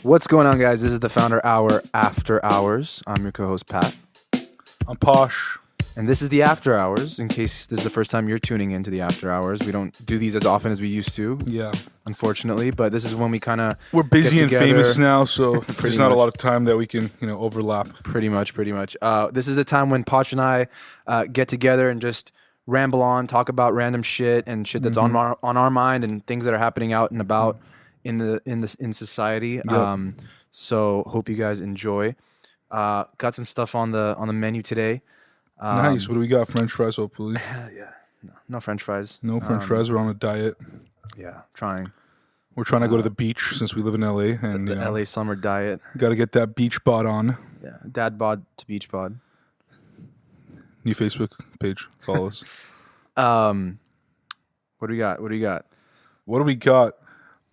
What's going on, guys? This is the Founder Hour After Hours. I'm your co-host, Pat. I'm Posh. And this is the After Hours, in case this is the first time you're tuning into the After Hours. We don't do these as often as we used to, unfortunately, but this is when we kind of We're busy and famous now, so there's not a lot of time that we can, overlap. Pretty much. This is the time when Posh and I get together and just ramble on, talk about random shit and shit that's on our mind and things that are happening out and about in society. Yep. So hope you guys enjoy. Got some stuff on the menu today. Nice. What do we got? French fries, hopefully. Yeah. No French fries. No French fries. We're on a diet. Yeah, trying. We're trying to go to the beach since we live in LA, and the LA summer diet. Got to get that beach bod on. Yeah, dad bod to beach bod. New Facebook page. Follow us. What do we got? What do we got?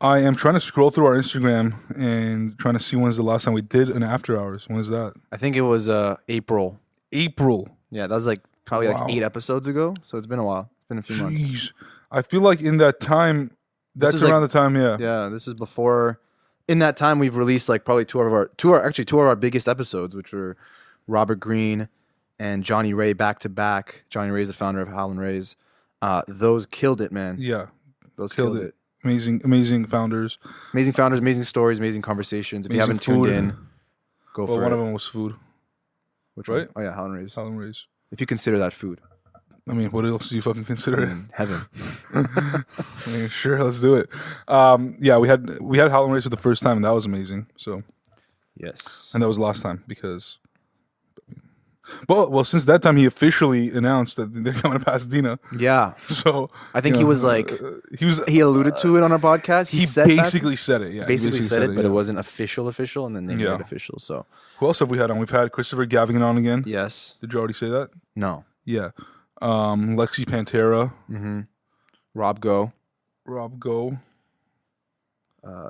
I am trying to scroll through our Instagram and trying to see when's the last time we did an After Hours. When is that? I think it was April. April. Yeah, that was probably 8 episodes ago. So it's been a while. It's been a few months. I feel like in that time, that's around the time. Yeah. Yeah, this was before. In that time, we've released probably two of our biggest episodes, which were Robert Greene and Johnny Ray back to back. Johnny Ray is the founder of Howlin' Rays. Those killed it, man. Yeah, those killed it. Amazing founders. Amazing founders, amazing stories, amazing conversations. If you haven't tuned in, go for it. One of them was food. Which right? one? Oh yeah, Howlin' Rays. Howlin' Rays. If you consider that food. I mean, what else do you fucking consider it? Heaven. I mean, sure, let's do it. Yeah, we had Howlin' Rays for the first time, and that was amazing. So, yes, and that was the last time because, well, since that time he officially announced that they're coming to Pasadena. Yeah. So I think he was he alluded to it on our podcast. He basically said it. Yeah, basically said it, but it wasn't official, and then they made it official. So who else have we had on? We've had Christopher Gavigan on again. Yes. Did you already say that? No. Yeah. Lexi Pantera. Mm-hmm. Rob Go.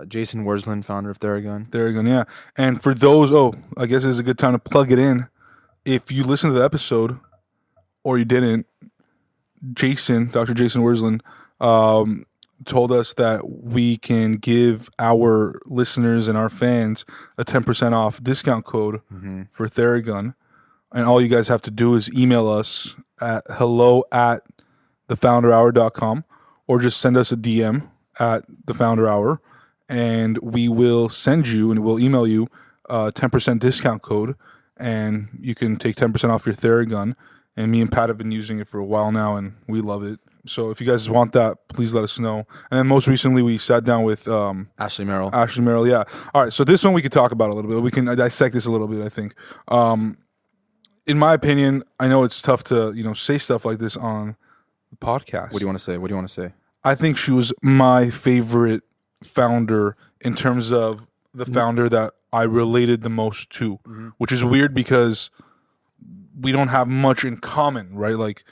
Jason Wersland, founder of Theragun. Yeah. And for those, I guess it's a good time to plug it in. If you listen to the episode, or you didn't, Dr. Jason Wersland, told us that we can give our listeners and our fans a 10% off discount code for Theragun. And all you guys have to do is email us at hello@thefounderhour.com or just send us a DM at thefounderhour, and we will send you and we'll email you a 10% discount code, and you can take 10% off your Theragun. And me and Pat have been using it for a while now, and we love it. So if you guys want that, please let us know. And then most recently, we sat down with Ashley Merrill, yeah. All right, so this one we could talk about a little bit. We can dissect this a little bit, I think. In my opinion, I know it's tough to say stuff like this on the podcast. What do you want to say? I think she was my favorite founder in terms of the founder that I related the most to, which is weird because we don't have much in common, right? Like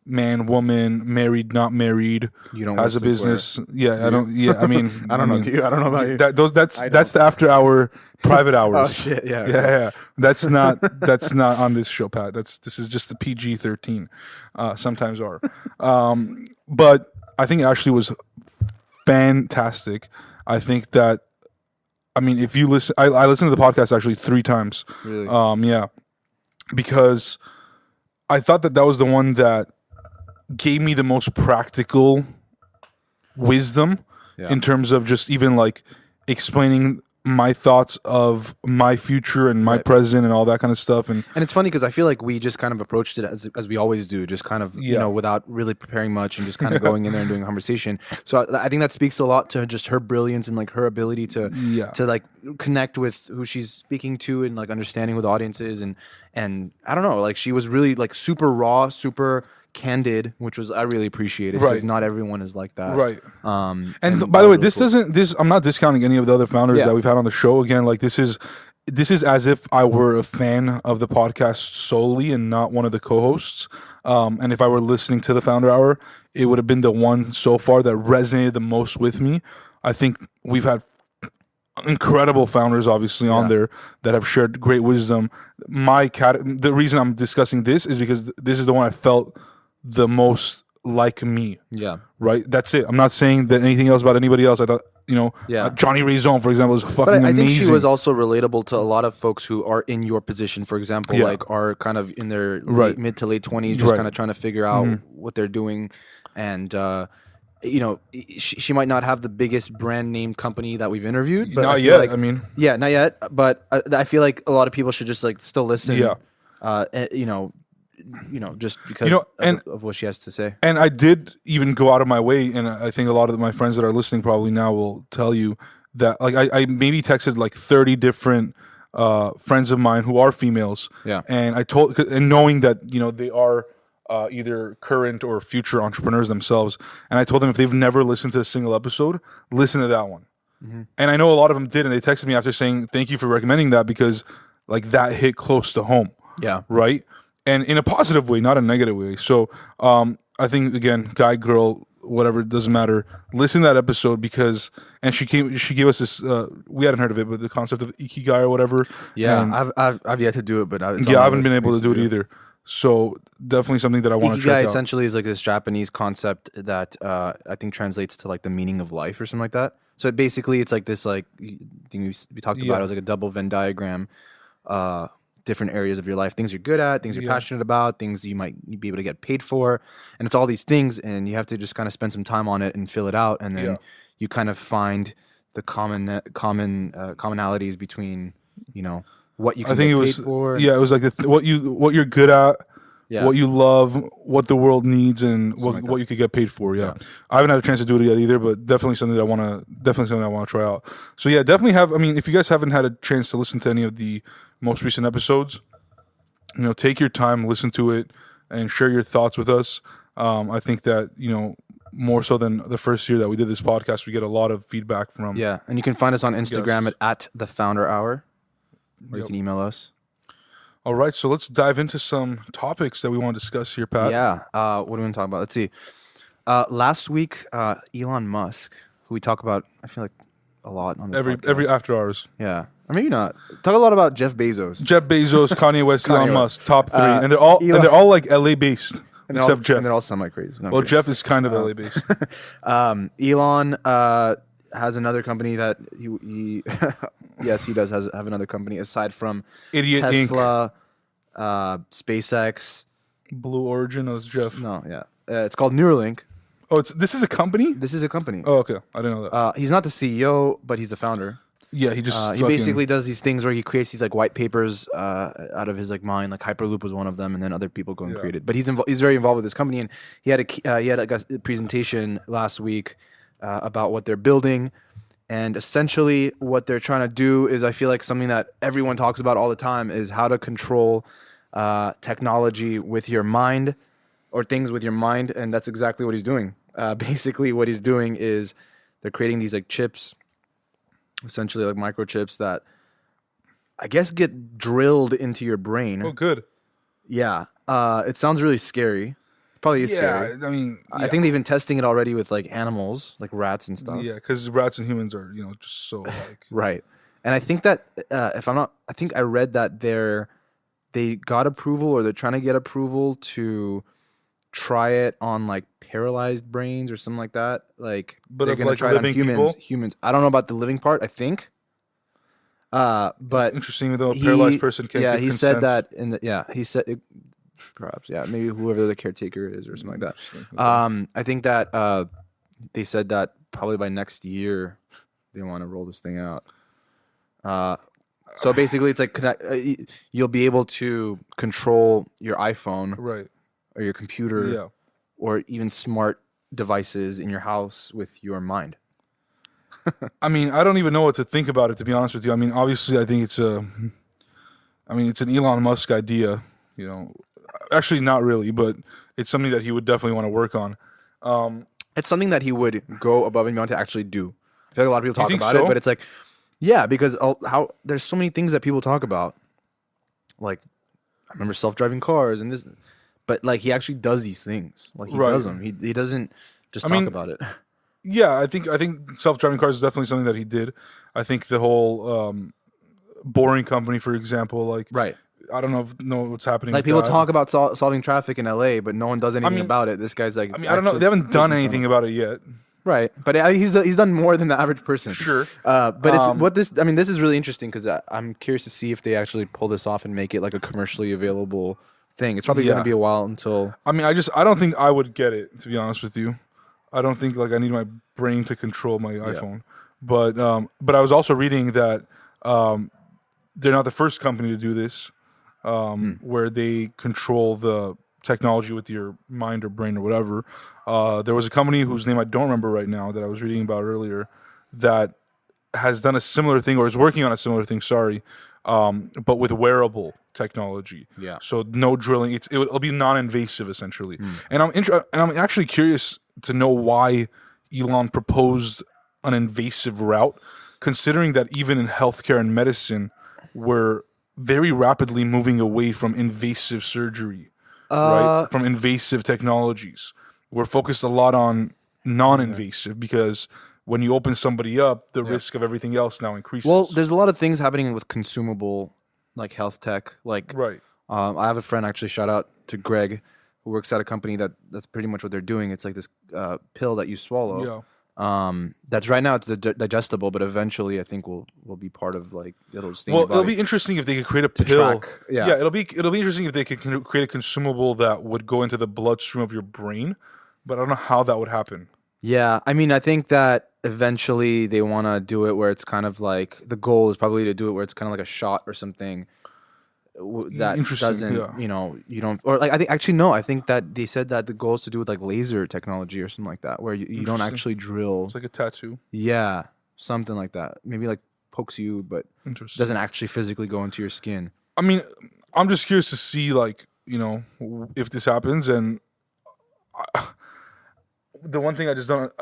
man, woman, married, not married, has a business. Yeah, I don't. Yeah, I mean, I don't know. I don't know about you. That's the after hour private hours. Oh shit! Yeah. Yeah. That's not on this show, Pat. This is just the PG-13. Sometimes are, but I think Ashley was fantastic. I think that. I mean, if you listen, I listened to the podcast actually 3 times. Really? Yeah, because I thought that was the one that gave me the most practical wisdom in terms of just even explaining my thoughts of my future and my present and all that kind of stuff. And it's funny because I feel like we just kind of approached it as we always do, just kind of, without really preparing much and just kind of going in there and doing a conversation. So I think that speaks a lot to just her brilliance and her ability to connect with who she's speaking to and understanding who the audience is. And I don't know, she was really super raw, super candid, which was I really appreciated because not everyone is like that. Right. And by the way, I'm not discounting any of the other founders that we've had on the show. Again, this is as if I were a fan of the podcast solely and not one of the co-hosts. And if I were listening to the Founder Hour, it would have been the one so far that resonated the most with me. I think we've had incredible founders obviously on there that have shared great wisdom. The reason I'm discussing this is because this is the one I felt the most like me. Yeah. Right? That's it. I'm not saying that anything else about anybody else. I thought Johnny Ray Zone, for example, is fucking amazing. I think she was also relatable to a lot of folks who are in your position, for example, like are kind of in their mid to late 20s, just kind of trying to figure out what they're doing. And, she might not have the biggest brand name company that we've interviewed. But not yet, not yet. But I feel like a lot of people should just like still listen. Yeah. Just because of what she has to say. And I did even go out of my way, and I think a lot of my friends that are listening probably now will tell you that, like, I maybe texted like 30 different friends of mine who are females. Yeah. And and knowing that, they are either current or future entrepreneurs themselves, and I told them if they've never listened to a single episode, listen to that one. Mm-hmm. And I know a lot of them did, and they texted me after saying, thank you for recommending that, because like that hit close to home. Yeah. Right? And in a positive way, not a negative way. So I think, again, guy, girl, whatever, it doesn't matter. Listen to that episode and she gave us this, we hadn't heard of it, but the concept of ikigai or whatever. Yeah, and I've yet to do it, but I haven't been able to do it either. So definitely something that I want to try out. Ikigai essentially is like this Japanese concept that I think translates to like the meaning of life or something like that. So it's like this like thing we talked about. It was like a double Venn diagram. Different areas of your life, things you're good at, things you're passionate about, things you might be able to get paid for, and it's all these things, and you have to just kind of spend some time on it and fill it out, and then you kind of find the commonalities between what you can get paid for. Yeah, it was like what you're good at, what you love, what the world needs, and what you could get paid for. Yeah, I haven't had a chance to do it yet either, but definitely something that I want to try out. So yeah, definitely have. I mean, if you guys haven't had a chance to listen to any of the most recent episodes, take your time, listen to it, and share your thoughts with us. I think that more so than the first year that we did this podcast, we get a lot of feedback from. Yeah, and you can find us on Instagram at the Founder Hour, or you can email us. All right, so let's dive into some topics that we want to discuss here, Pat. Yeah, what do we want to talk about? Let's see. Last week, Elon Musk, who we talk about, I feel like a lot on this podcast. Every after hours. Yeah. Or maybe not. Talk a lot about Jeff Bezos. Kanye West, Elon Musk, top three, and they're all like LA based, except Jeff. And they're all semi crazy. Well, Jeff is kind of LA based. Elon has another company that he yes, he does have another company aside from Idiot Tesla, SpaceX, Blue Origin. Is Jeff? No, yeah, it's called Neuralink. Oh, this is a company. This is a company. Oh, okay, I didn't know that. He's not the CEO, but he's the founder. Yeah, he just he basically does these things where he creates these like white papers out of his like mind. Like Hyperloop was one of them, and then other people go and create it. But he's very involved with this company, and he had a presentation last week about what they're building, and essentially what they're trying to do is, I feel like something that everyone talks about all the time is how to control technology with your mind, or things with your mind, and that's exactly what he's doing. Basically, what he's doing is they're creating these like chips, essentially like microchips that I guess get drilled into your brain. Oh, good. Yeah. It sounds really scary. Probably is scary. I mean, I think they've been testing it already with like animals, like rats and stuff. Yeah, because rats and humans are, just so like right. And I think that I think I read that they got approval, or they're trying to get approval to try it on like paralyzed brains or something like that. Like, but they're gonna try it on humans. I don't know about the living part. I think. But interesting though, a paralyzed person can't. Yeah, he said that he said perhaps maybe whoever the caretaker is or something like that. I think that they said that probably by next year they want to roll this thing out. So basically, it's like you'll be able to control your iPhone, right, or your computer, or even smart devices in your house with your mind. I mean, I don't even know what to think about it, to be honest with you. I mean, obviously, I think it's an Elon Musk idea. Actually, not really, but it's something that he would definitely want to work on. It's something that he would go above and beyond to actually do. I feel like a lot of people talk about it, but it's like, yeah, because how there's so many things that people talk about. Like, I remember self-driving cars and this, but like he actually does these things. Like he does them. He doesn't just talk about it. Yeah, I think self-driving cars is definitely something that he did. I think the whole Boring Company, for example, like I don't know what's happening. Like people talk about solving traffic in LA, but no one does anything about it. This guy's like, I don't know. They haven't done anything about it yet. Right, but he's done more than the average person. Sure. But this is really interesting because I'm curious to see if they actually pull this off and make it like a commercially available thing. It's probably going to be a while until. I mean, I don't think I would get it, to be honest with you. I don't think like I need my brain to control my iPhone. But I was also reading that they're not the first company to do this, where they control the technology with your mind or brain or whatever. There was a company whose name I don't remember right now that I was reading about earlier that has done a similar thing or is working on a similar thing. But with wearable technology. Yeah. So no drilling. It'll be non-invasive essentially. And I'm actually curious to know why Elon proposed an invasive route, considering that even in healthcare and medicine, we're very rapidly moving away from invasive surgery, right? From invasive technologies. We're focused a lot on non-invasive because when you open somebody up, the risk of everything else now increases. Well, there's a lot of things happening with consumable, like health tech. Like, right. I have a friend, actually, shout out to Greg, who works at a company that's pretty much what they're doing. It's like this pill that you swallow. Yeah. That's right now it's digestible, but eventually I think will be part of like it'll stay in your body. It'll be interesting if they could create a pill. Yeah, it'll be interesting if they could create a consumable that would go into the bloodstream of your brain, but I don't know how that would happen. Yeah, I mean, I think that eventually they want to do it where it's kind of like the goal is probably to do it where it's kind of like a shot or something that doesn't, you don't, or like I think that they said that the goal is to do with like laser technology or something like that, where you don't actually drill. It's like a tattoo. Yeah, something like that. Maybe like pokes you, but doesn't actually physically go into your skin. I mean, I'm just curious to see like, if this happens, and the one thing I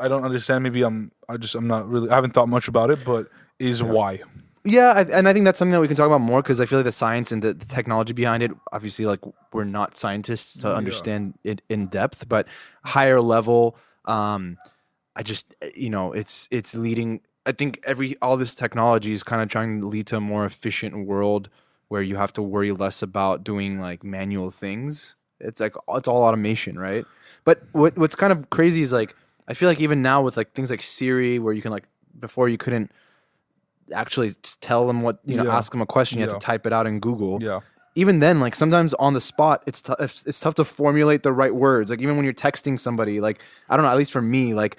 don't understand, maybe I haven't thought much about it, but is why. Yeah, and I think that's something that we can talk about more because I feel like the science and the technology behind it, obviously, like we're not scientists to understand it in depth, but higher level, I just, it's leading. I think all this technology is kind of trying to lead to a more efficient world where you have to worry less about doing like manual things. It's like it's all automation, right? But what's kind of crazy is like I feel like even now with like things like Siri, where you can like before you couldn't actually tell them what ask them a question, you have to type it out in Google. Yeah. Even then, like sometimes on the spot, it's tough to formulate the right words. Like even when you're texting somebody, like I don't know, at least for me, like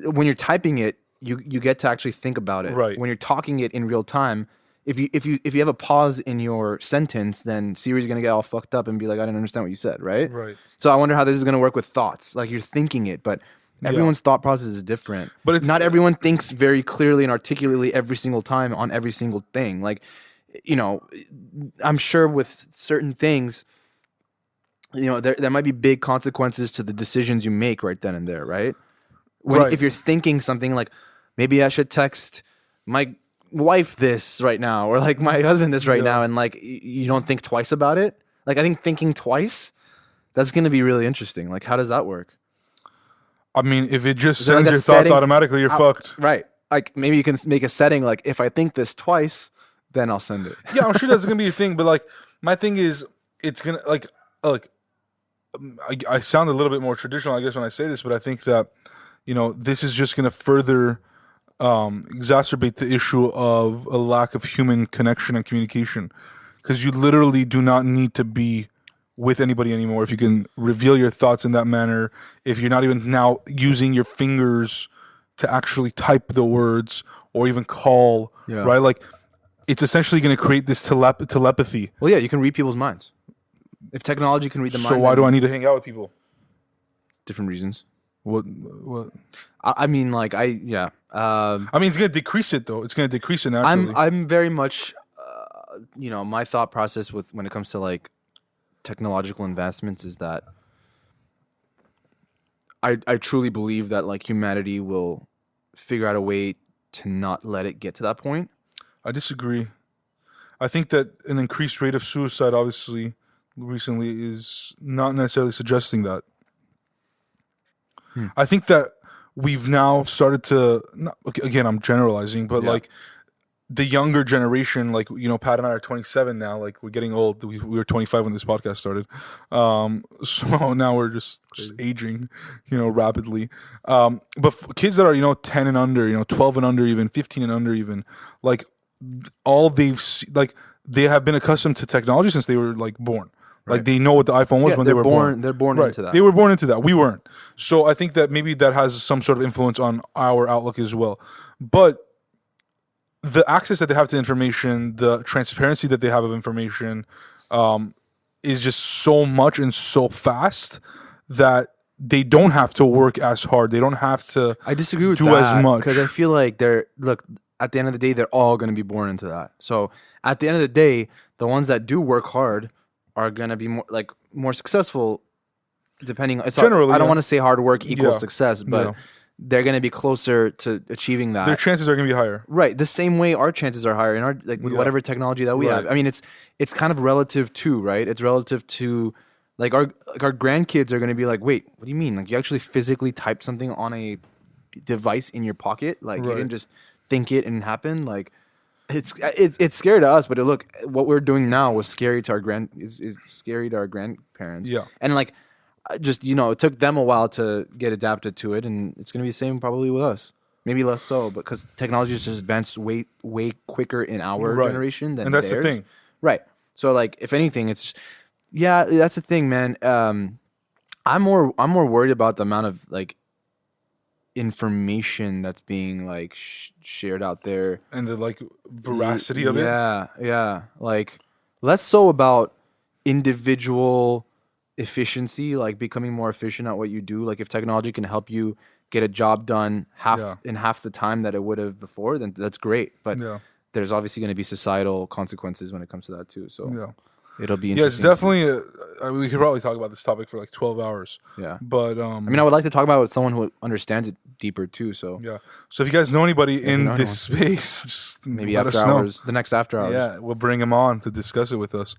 when you're typing it, you get to actually think about it. Right. When you're talking it in real time, if you have a pause in your sentence, then Siri's gonna get all fucked up and be like, I didn't understand what you said, right? Right. So I wonder how this is gonna work with thoughts. Like you're thinking it, but everyone's thought process is different. But not everyone thinks very clearly and articulately every single time on every single thing. Like, I'm sure with certain things, there might be big consequences to the decisions you make right then and there, right? If you're thinking something like, maybe I should text my wife this right now, or like my husband this right now, and like you don't think twice about it. Like I think thinking twice, that's going to be really interesting. Like how does that work? I mean, if it just sends your thoughts automatically, you're fucked. Right. Like maybe you can make a setting like if I think this twice, then I'll send it. Yeah, I'm sure that's gonna be a thing. But like my thing is, it's gonna I sound a little bit more traditional, I guess, when I say this, but I think that this is just gonna further exacerbate the issue of a lack of human connection and communication, because you literally do not need to be with anybody anymore if you can reveal your thoughts in that manner, if you're not even now using your fingers to actually type the words or even call, right? Like it's essentially going to create this telepathy. Well, yeah, you can read people's minds. If technology can read the mind, so why do I need to hang out with people? Different reasons. What? I mean, like I mean, it's going to decrease it though. It's going to decrease it naturally. I'm very much, my thought process when it comes to like technological investments is that I truly believe that like humanity will figure out a way to not let it get to that point. I disagree. I think that an increased rate of suicide, obviously, recently is not necessarily suggesting that. I think that we've now started to, again, I'm generalizing, but like the younger generation, like, Pat and I are 27 now. Like, we're getting old. We were 25 when this podcast started. So now we're just aging, rapidly. But kids that are, 10 and under, 12 and under, even 15 and under, even, like, like, they have been accustomed to technology since they were, like, born. Right. Like, they know what the iPhone was when they were born. They're born into that. They were born into that. We weren't. So I think that maybe that has some sort of influence on our outlook as well. But the access that they have to information, the transparency that they have of information, is just so much and so fast that they don't have to work as hard. They don't have to. I disagree with that as much because I feel like at the end of the day, they're all going to be born into that. So at the end of the day, the ones that do work hard are going to be more successful. Depending, generally, I don't want to say hard work equals success, but they're going to be closer to achieving that. Their chances are going to be higher. Right. The same way our chances are higher in our with whatever technology that we have. I mean, it's kind of relative to, right? It's relative to like our grandkids are going to be like, "Wait, what do you mean? Like you actually physically typed something on a device in your pocket? Like you didn't just think it and happen?" Like it's scary to us, but look, what we're doing now was scary to is scary to our grandparents. Yeah. And like just it took them a while to get adapted to it, and it's gonna be the same probably with us. Maybe less so, but because technology has just advanced way quicker in our generation than theirs. And that's the thing, right? So like, if anything, it's that's the thing, man. I'm more worried about the amount of like information that's being like shared out there and the like veracity of it. Yeah, like less so about individual efficiency, like becoming more efficient at what you do. Like if technology can help you get a job done in half the time that it would have before, then that's great. But there's obviously going to be societal consequences when it comes to that too. So it'll be interesting. Yeah, it's definitely we could probably talk about this topic for like 12 hours. Yeah. But I mean, I would like to talk about it with someone who understands it deeper too. So So if you guys know anybody in this space, just maybe let after us know. hours, the next after hours. Yeah, we'll bring him on to discuss it with us.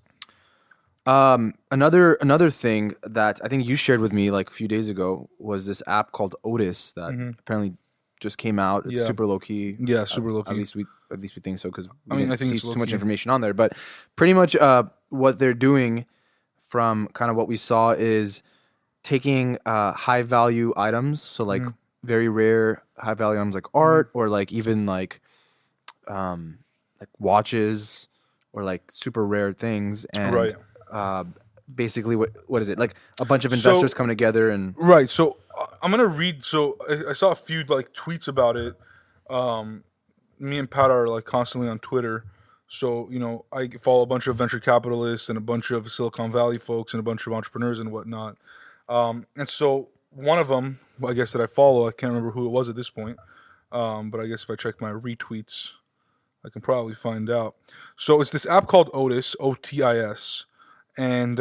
Another thing that I think you shared with me like a few days ago was this app called Otis that apparently just came out. It's super low key. Yeah, super low key. At least we think so because I think see it's too much information on there. But pretty much what they're doing from kind of what we saw is taking high value items, so like very rare high value items like art or like even like watches or like super rare things and basically what is it, like a bunch of investors coming together and so I'm gonna read. So I saw a few like tweets about it. Me and Pat are like constantly on Twitter, so I follow a bunch of venture capitalists and a bunch of Silicon Valley folks and a bunch of entrepreneurs and whatnot. And so one of them, I guess, that I follow, I can't remember who it was at this point, but I guess if I check my retweets I can probably find out. So it's this app called Otis, Otis. And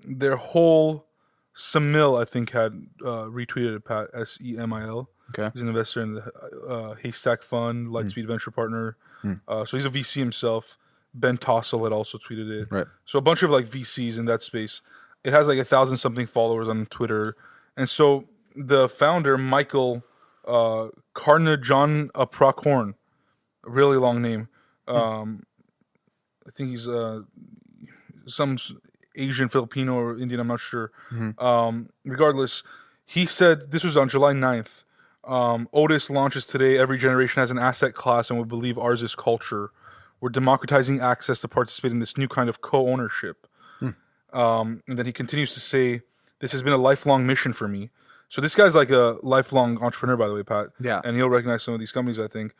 their whole Semil, I think, had retweeted it, Pat, Semil. Okay. He's an investor in the Haystack Fund, Lightspeed Venture Partner. So he's a VC himself. Ben Tossell had also tweeted it. Right. So a bunch of like VCs in that space. It has like 1,000-something followers on Twitter. And so the founder, Michael Carnajon Prockhorn, a really long name. I think he's some Asian, Filipino, or Indian, I'm not sure. Regardless, he said, this was on July 9th, Otis launches today. Every generation has an asset class, and we believe ours is culture. We're democratizing access to participate in this new kind of co-ownership. And then he continues to say, this has been a lifelong mission for me. So this guy's like a lifelong entrepreneur, by the way, Pat. Yeah. And he'll recognize some of these companies, I think.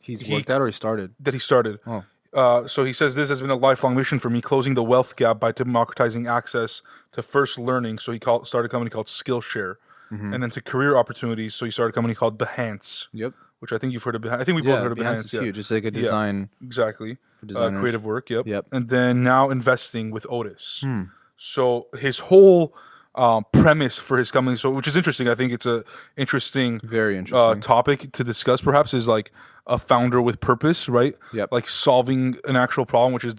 He's worked out or he started? That he started. Oh. So he says, this has been a lifelong mission for me, closing the wealth gap by democratizing access to first learning. So he started a company called Skillshare. And then to career opportunities. So he started a company called Behance. Yep. Which I think you've heard of. I think we both heard of Behance. Is huge. It's like a design. Yeah, exactly. For designers. Creative work. Yep. Yep. And then now investing with Otis. So his whole premise for his company, which is interesting. I think it's a interesting, very interesting topic to discuss. Perhaps is like a founder with purpose, right? Yep. Like solving an actual problem, which is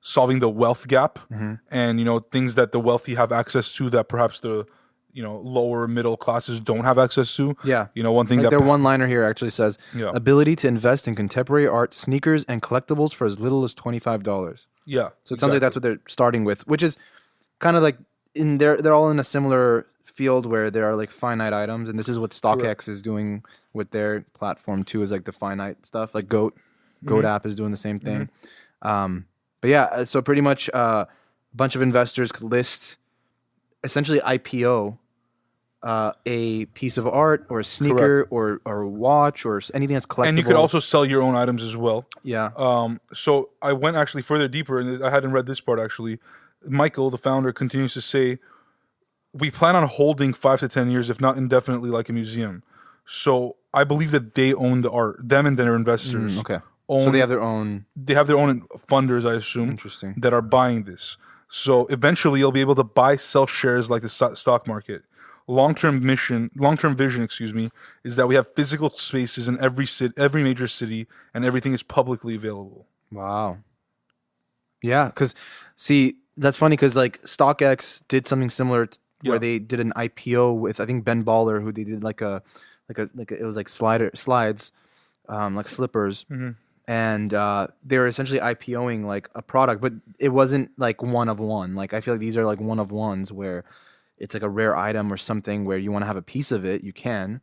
solving the wealth gap, and things that the wealthy have access to that perhaps the lower middle classes don't have access to. Yeah. One thing like their one-liner here actually says, Yeah. ability to invest in contemporary art, sneakers, and collectibles for as little as $25. Yeah. So it sounds like that's what they're starting with, which is kind of like they're all in a similar field where there are like finite items, and this is what StockX is doing with their platform too, is like the finite stuff. Like Goat app is doing the same thing. But yeah, so pretty much a bunch of investors could list, essentially IPO, a piece of art or a sneaker or a watch or anything that's collectible. And you could also sell your own items as well. Yeah. So I went actually further deeper, and I hadn't read this part actually. Michael, the founder, continues to say, we plan on holding 5 to 10 years, if not indefinitely, like a museum. So I believe that they own the art, them and their investors. Okay. So they have their own. They have their own funders, I assume. Interesting. That are buying this. So eventually, you'll be able to buy, sell shares like the stock market. Long-term vision, is that we have physical spaces in every major city, and everything is publicly available. Wow. Yeah, because see, that's funny because like StockX did something similar where they did an IPO with, I think, Ben Baller, who they did like it was like slides, like slippers, and they were essentially IPOing like a product, but it wasn't like one of one. Like I feel like these are like one of ones where it's like a rare item or something where you want to have a piece of it, you can,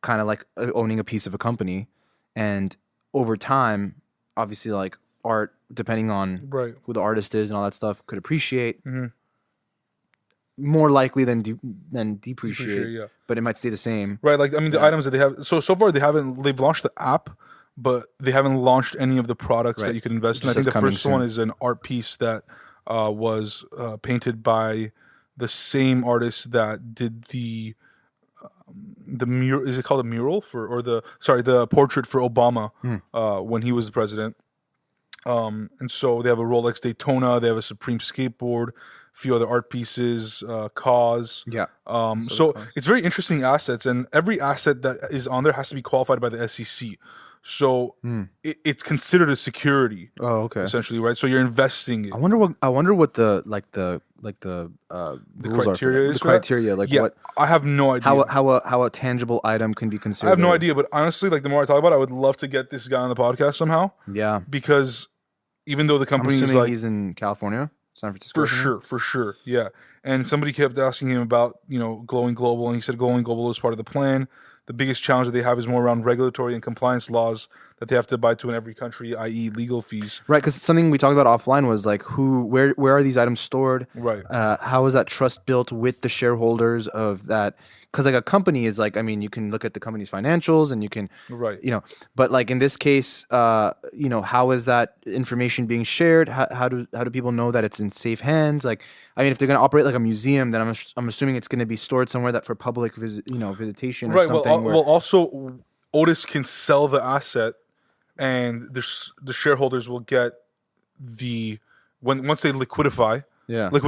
kind of like owning a piece of a company, and over time, obviously, like art, depending on who the artist is and all that stuff, could appreciate more likely than depreciate. But it might stay the same. Right, like I mean, the items that they have. So far, they've launched the app, but they haven't launched any of the products that you can invest in. I think the first one is an art piece that was painted by the same artist that did the mural. Is it called a mural the portrait for Obama when he was the president? And so they have a Rolex Daytona, they have a Supreme skateboard, a few other art pieces, Cause. Yeah. So it's very interesting assets, and every asset that is on there has to be qualified by the SEC. So it's considered a security. Oh, okay. Essentially, right? So you're investing it. I wonder what the criteria is. The criteria, like what? I have no idea. How a tangible item can be considered. I have no idea, but honestly, like the more I talk about it, I would love to get this guy on the podcast somehow. Yeah. Because even though the company is like, he's in California, San Francisco. For sure. Yeah. And somebody kept asking him about, going global, and he said going global is part of the plan. The biggest challenge that they have is more around regulatory and compliance laws that they have to abide to in every country, i.e. legal fees. Right, because something we talked about offline was like where are these items stored? Right. How is that trust built with the shareholders of that? Because like a company is like, I mean, you can look at the company's financials and you can, but like in this case, how is that information being shared? How do people know that it's in safe hands? Like, I mean, if they're going to operate like a museum, then I'm assuming it's going to be stored somewhere that for public visitation or something. Well, also Otis can sell the asset, and the shareholders will get once they liquidate. The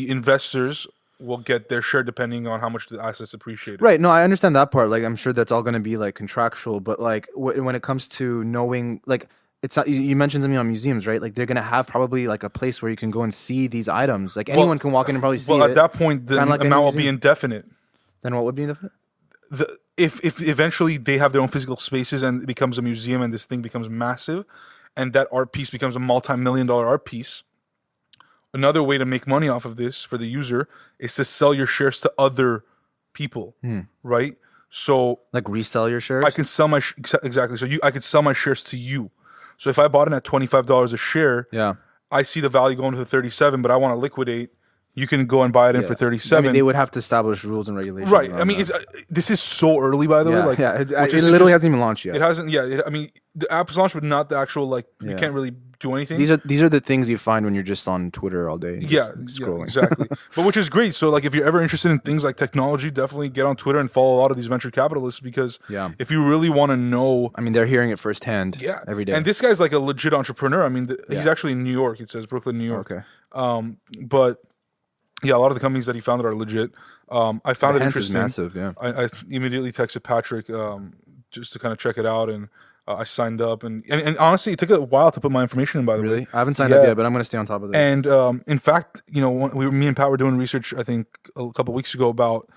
investors will get their share depending on how much the assets appreciate. Right. No, I understand that part. Like, I'm sure that's all going to be like contractual, but like when it comes to knowing, like, it's not, you mentioned something on museums, right? Like they're going to have probably like a place where you can go and see these items. Like anyone can walk in and probably see it. Well, at that point, the amount will be indefinite. Then what would be indefinite? If eventually they have their own physical spaces and it becomes a museum and this thing becomes massive and that art piece becomes a multi-million-dollar art piece, another way to make money off of this for the user is to sell your shares to other people, right? So, like resell your shares. I can sell my exactly. So I could sell my shares to you. So if I bought it at $25 a share, I see the value going to $37, but I want to liquidate. You can go and buy it in for $37. I mean, they would have to establish rules and regulations. Right. I mean, this is so early, by the way. Like, it literally hasn't even launched yet. It hasn't. Yeah. I mean, the app is launched, but not the actual. Like, you can't really do anything. These are the things you find when you're just on Twitter all day. Scrolling. Exactly. But which is great. So, like, if you're ever interested in things like technology, definitely get on Twitter and follow a lot of these venture capitalists because if you really want to know, I mean, they're hearing it firsthand. Every day. And this guy's like a legit entrepreneur. I mean, he's actually in New York. It says Brooklyn, New York. Okay. But. Yeah, a lot of the companies that he founded are legit. I found it interesting. Is massive, yeah. I immediately texted Patrick just to kind of check it out, and I signed up, and honestly, it took a while to put my information in. By the way, I haven't signed up yet, but I'm going to stay on top of that. And in fact, me and Pat were doing research, I think, a couple of weeks ago about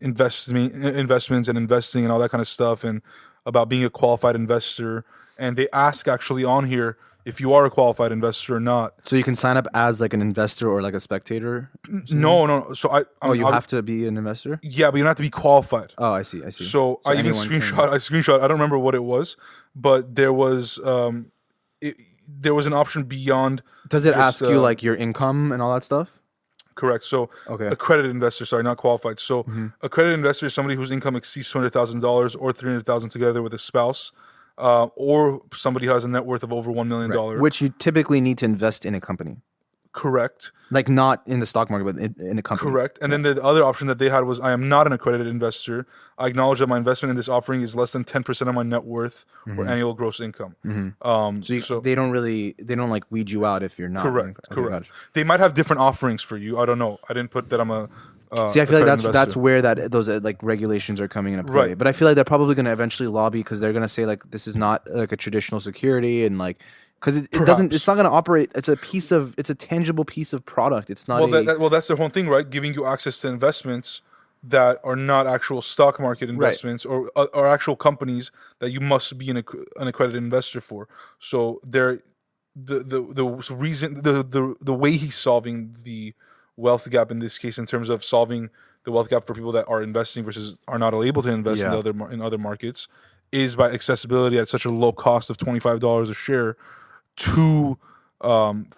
investments and investing and all that kind of stuff, and about being a qualified investor. And they ask actually on here if you are a qualified investor or not. So you can sign up as like an investor or like a spectator? No. So you have to be an investor? Yeah, but you don't have to be qualified. Oh, I see. So I even screenshot. I don't remember what it was, but there was there was an option beyond. Does it ask you like your income and all that stuff? Correct. So accredited investor, sorry, not qualified. So accredited investor is somebody whose income exceeds $200,000 or $300,000 together with a spouse. Or somebody who has a net worth of over $1 million. Right. Which you typically need to invest in a company. Correct. Like not in the stock market, but in a company. Correct. And then the other option that they had was, I am not an accredited investor. I acknowledge that my investment in this offering is less than 10% of my net worth or annual gross income. So they don't like weed you out if you're not. Correct. Correct. They might have different offerings for you. I don't know. I didn't put that I'm a... See, I feel like that's where those like regulations are coming into play. Right. But I feel like they're probably going to eventually lobby because they're going to say like this is not like a traditional security and like because it's not going to operate. It's a tangible piece of product. It's not. Well, that's the whole thing, right? Giving you access to investments that are not actual stock market investments or actual companies that you must be an accredited investor for. So the way he's solving the wealth gap in this case, in terms of solving the wealth gap for people that are investing versus are not able to invest in other markets, is by accessibility at such a low cost of $25 a share to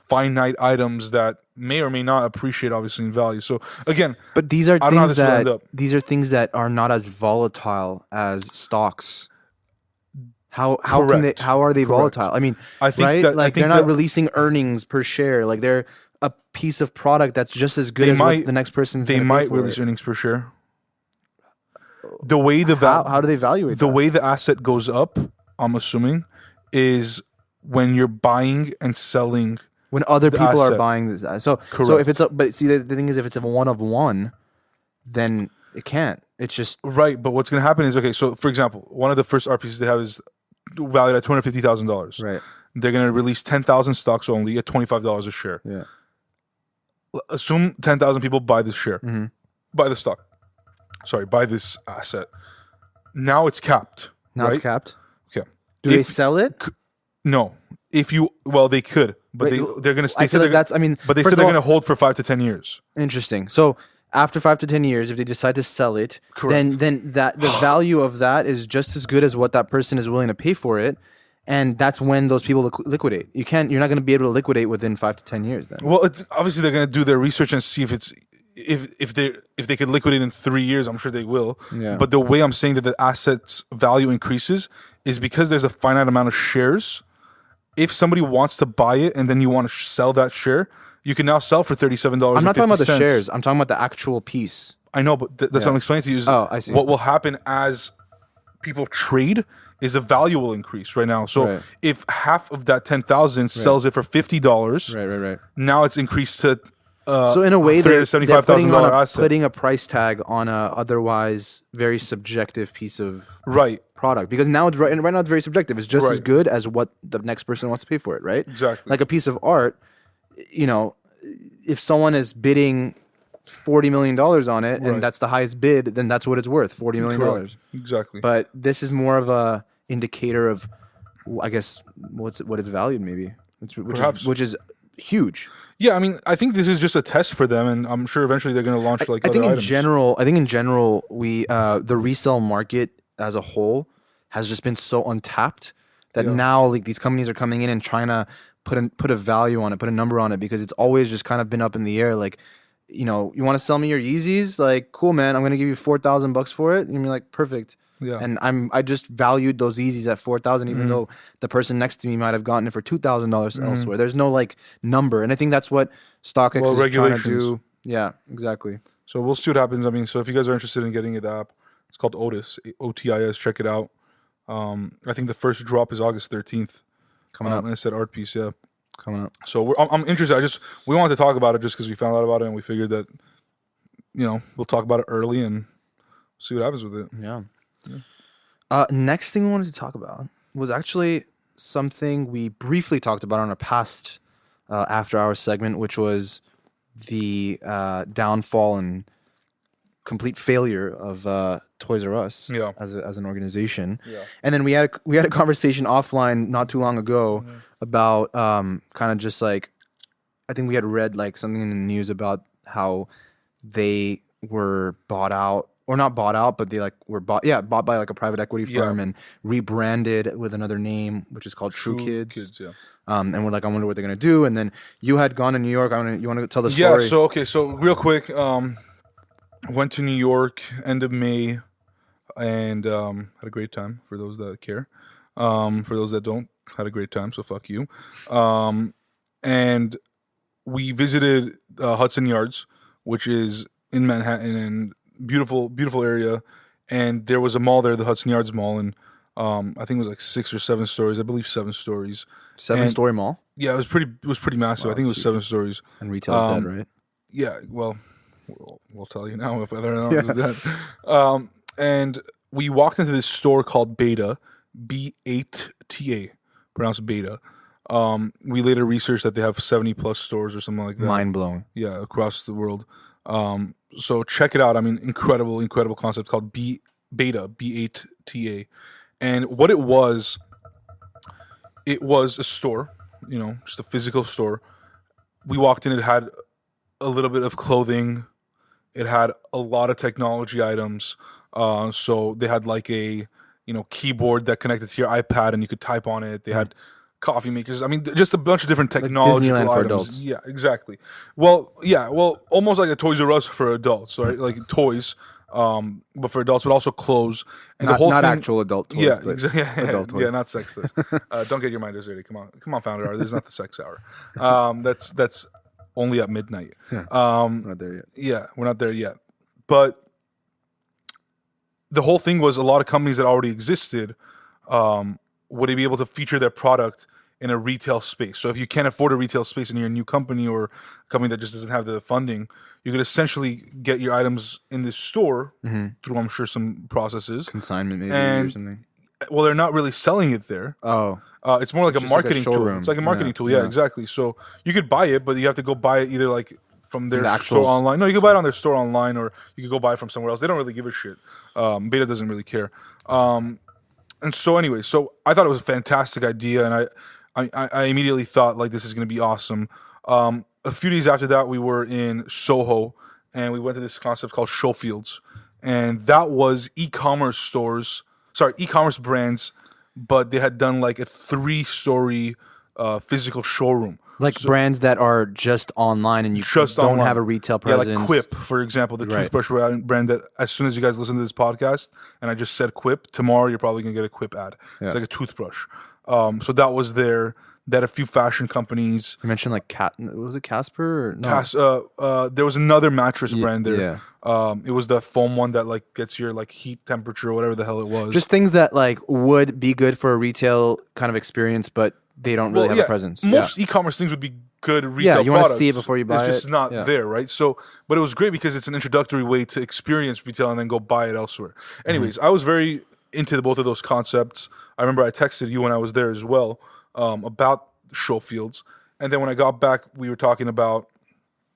finite items that may or may not appreciate obviously in value. So again, but these are things that are not as volatile as stocks. How are they volatile? I mean, I think they're not releasing earnings per share. Like they're a piece of product that's just as good as what the next person's. They might release earnings per share. The way how do they evaluate the way the asset goes up? I'm assuming is when you're buying and selling. When other people are buying this, so if it's but see the thing is if it's a one of one, then it can't. It's just right. But what's going to happen is so for example, one of the first art pieces they have is valued at $250,000. Right. They're going to release 10,000 stocks only at $25 a share. Yeah. Assume 10,000 people buy this share, buy the stock. Sorry, buy this asset. Now it's capped. It's capped. Okay. Do they sell it? No. They could, but they're going to stay. But they said they're going to hold for 5 to 10 years. Interesting. So after 5 to 10 years, if they decide to sell it, then that the value of that is just as good as what that person is willing to pay for it. And that's when those people liquidate. You're not going to be able to liquidate within 5 to 10 years. Then, well, it's obviously they're going to do their research and see if they could liquidate in 3 years. I'm sure they will. Yeah. But the way I'm saying that the asset's value increases is because there's a finite amount of shares. If somebody wants to buy it and then you want to sell that share, you can now sell for $37. I'm not talking about the shares. I'm talking about the actual piece. I know, but that's what I'm explaining to you. I see. What will happen as people trade is the value will increase right now. So if half of that 10,000 sells it for $50, right. Now it's increased to so in a way they're asset. putting a price tag on a otherwise very subjective piece of product because now it's right now it's very subjective. It's just as good as what the next person wants to pay for it, right? Exactly. Like a piece of art, if someone is bidding $40 million on it and that's the highest bid, then that's what it's worth, $40 million. Exactly. But this is more of a indicator of, I guess, what it's valued maybe, which is huge. Yeah, I mean, I think this is just a test for them, and I'm sure eventually they're going to launch other items. I think in general, we the resale market as a whole has just been so untapped that now like these companies are coming in and trying to put a value on it, put a number on it, because it's always just kind of been up in the air. Like, you want to sell me your Yeezys? Like, cool, man. I'm going to give you $4,000 for it. And you're like, perfect. Yeah. And I just valued those Yeezys at $4,000, even though the person next to me might have gotten it for $2,000 elsewhere. There's no like number, and I think that's what StockX is trying to do. Yeah, exactly. So we'll see what happens. I mean, so if you guys are interested in getting the app, it's called Otis, Otis. Check it out. I think the first drop is August 13th. Coming up. And it's that art piece, coming up. So I'm interested. We wanted to talk about it just because we found out about it and we figured that we'll talk about it early and see what happens with it. Yeah. Next thing we wanted to talk about was actually something we briefly talked about on our past after hours segment, which was the downfall and complete failure of Toys R Us as an organization. Yeah. And then we had a conversation offline not too long ago about kind of just like, I think we had read like something in the news about how they were bought out, or not bought out, but they like were bought by like a private equity firm and rebranded with another name, which is called True Kids. And we're like, I wonder what they're gonna do. And then you had gone to New York. You want to tell the story? Yeah. So real quick, went to New York end of May, and had a great time. For those that care, for those that don't, had a great time. So fuck you. And we visited Hudson Yards, which is in Manhattan, and beautiful area. And there was a mall there, the Hudson Yards Mall, and I think it was like 6 or 7 stories. I believe 7 stories. 7-story mall? Yeah, it was pretty massive. Wow, I think it was 7 stories. And retail's dead, right? Yeah, well, we'll tell you now if whether or not it's dead. And we walked into this store called Beta, B8TA, pronounced Beta. We later researched that they have 70 plus stores or something like that. Mind blowing. Yeah, across the world. So check it out. I mean, incredible concept called Beta, B8TA. And what it was a store, just a physical store. We walked in, it had a little bit of clothing. It had a lot of technology items. So they had like a, keyboard that connected to your iPad and you could type on it. They had coffee makers. I mean, just a bunch of different technology like Disneyland items. For adults. Yeah, exactly. Well, almost like a Toys R Us for adults, right? Like toys, but for adults, but also clothes. And the whole thing, actual adult toys. Yeah, exactly. Adult toys. Yeah, not sex toys. Don't get your mind dirty. Come on, Founder Hour. This is not the sex hour. That's only at midnight. We're not there yet. Yeah, we're not there yet. But the whole thing was a lot of companies that already existed would be able to feature their product in a retail space. So if you can't afford a retail space and you're a new company or a company that just doesn't have the funding, you could essentially get your items in this store through, I'm sure, some processes. Consignment maybe or something. Well, they're not really selling it there. Oh. It's more like a marketing tool. It's like a marketing tool. Yeah, exactly. So you could buy it, but you have to go buy it either like from their store online. No, you can buy it on their store online, or you could go buy it from somewhere else. They don't really give a shit. Beta doesn't really care. And so anyway, I thought it was a fantastic idea, and I immediately thought like this is going to be awesome. A few days after that, we were in Soho, and we went to this concept called Showfields, and that was e-commerce brands, but they had done like a 3-story physical showroom. Like brands that are just online and you don't have a retail presence. Yeah, like Quip, for example, the toothbrush brand that as soon as you guys listen to this podcast, and I just said Quip, tomorrow you're probably going to get a Quip ad. Yeah. It's like a toothbrush. So that was there. They had a few fashion companies. You mentioned like was it Casper? Or no? There was another mattress brand there. Yeah. It was the foam one that like gets your like heat temperature or whatever the hell it was. Just things that like would be good for a retail kind of experience, but they don't really have a presence. Most e-commerce things would be good retail you products. Want to see it before you buy it. It's just not there, right? So, but it was great because it's an introductory way to experience retail and then go buy it elsewhere. Anyways, I was very into both of those concepts. I remember I texted you when I was there as well about Showfields. And then when I got back, we were talking about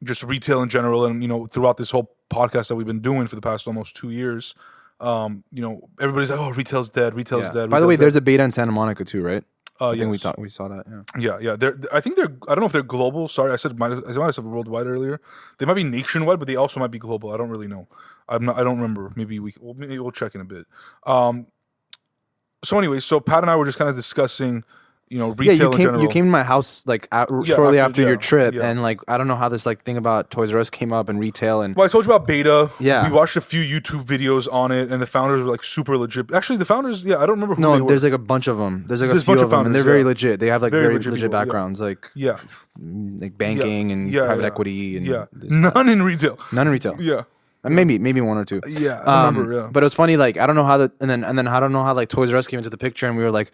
just retail in general. And, throughout this whole podcast that we've been doing for the past almost 2 years, everybody's like, oh, retail's dead. Retail's dead. By the way, there's a Beta in Santa Monica too, right? I think yes. we saw that. Yeah. I think they're. I don't know if they're global. Sorry, I might have said worldwide earlier. They might be nationwide, but they also might be global. I don't really know. I don't remember. Maybe we'll check in a bit. So anyway, Pat and I were just kind of discussing, retail in general. You came to my house like shortly after your trip, and like I don't know how this like thing about Toys R Us came up and retail and. Well, I told you about Beta. Yeah, we watched a few YouTube videos on it, and the founders were like super legit. Actually, the founders, I don't remember who they were. There's like a bunch of them. There's like a few of them, founders, and they're very legit. They have like very legit people, backgrounds, like banking and private equity and none in retail. None in retail. Yeah. maybe one or two. Yeah, I remember. Yeah, but it was funny. Like I don't know how that, and then I don't know how like Toys R Us came into the picture, and we were like,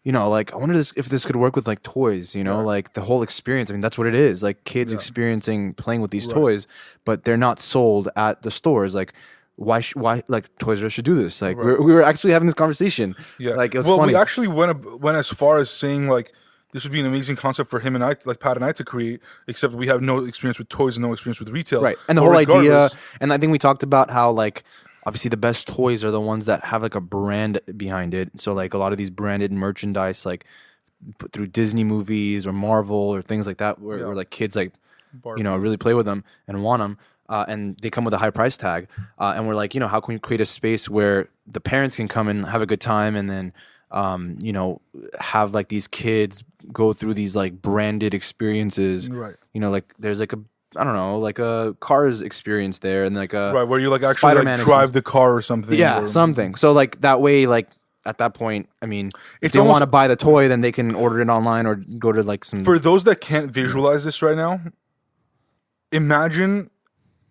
like I wonder if this could work with like toys. Like the whole experience. I mean, that's what it is. Like kids experiencing playing with these toys, but they're not sold at the stores. Like why like Toys R Us should do this? Like we were actually having this conversation. Yeah. Like it was funny. We actually went as far as saying like this would be an amazing concept for him and I, like Pat and I, to create. Except we have no experience with toys and no experience with retail. Right. And the whole idea, and I think we talked about how like obviously the best toys are the ones that have like a brand behind it. So like a lot of these branded merchandise, like through Disney movies or Marvel or things like that, where like kids like really play with them and want them. And they come with a high price tag, and we're like, how can we create a space where the parents can come and have a good time, and then, have like these kids go through these like branded experiences, right? Like there's like a Cars experience there, and like a where you like actually like drive the car or something, something. So like that way, like at that point, I mean, if they want to buy the toy, then they can order it online or go to like some. For those that can't visualize this right now, imagine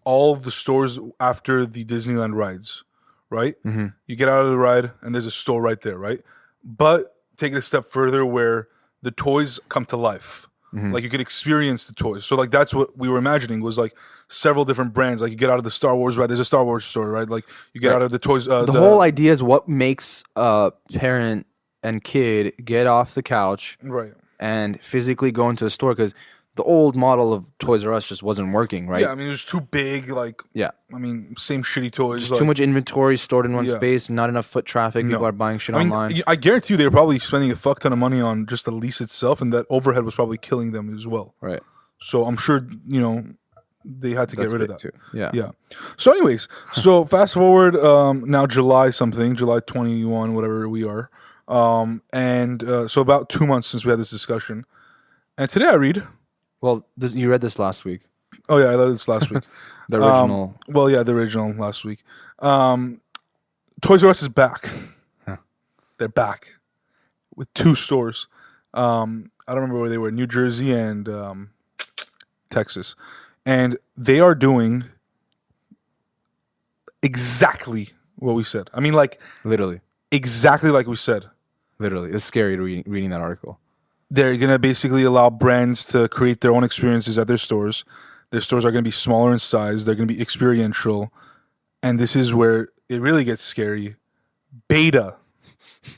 all the stores after the Disneyland rides, right? Mm-hmm. You get out of the ride and there's a store right there, right? But take it a step further where the toys come to life. Mm-hmm. Like you could experience the toys. So like that's what we were imagining was like several different brands. Like you get out of the Star Wars ride, there's a Star Wars store, right? Like you get out of the toys. The whole idea is what makes a parent and kid get off the couch, right, and physically go into a store, because the old model of Toys R Us just wasn't working, right? Yeah, I mean, it was too big. Like, I mean, same shitty toys. Just too much inventory stored in one space, not enough foot traffic. People are buying shit online. I guarantee you they were probably spending a fuck ton of money on just the lease itself, and that overhead was probably killing them as well. Right. So I'm sure, they had to get rid of that. Too. Yeah. Yeah. So anyways, fast forward now July 21, whatever we are. So about 2 months since we had this discussion. And today I read... Well, you read this last week. Oh, yeah, I read this last week. The original. The original last week. Toys R Us is back. Huh. They're back with 2 stores. I don't remember where they were, New Jersey and Texas. And they are doing exactly what we said. I mean, like... Literally. Exactly like we said. Literally. It's scary reading that article. They're going to basically allow brands to create their own experiences at their stores. Their stores are going to be smaller in size. They're going to be experiential. And this is where it really gets scary. Beta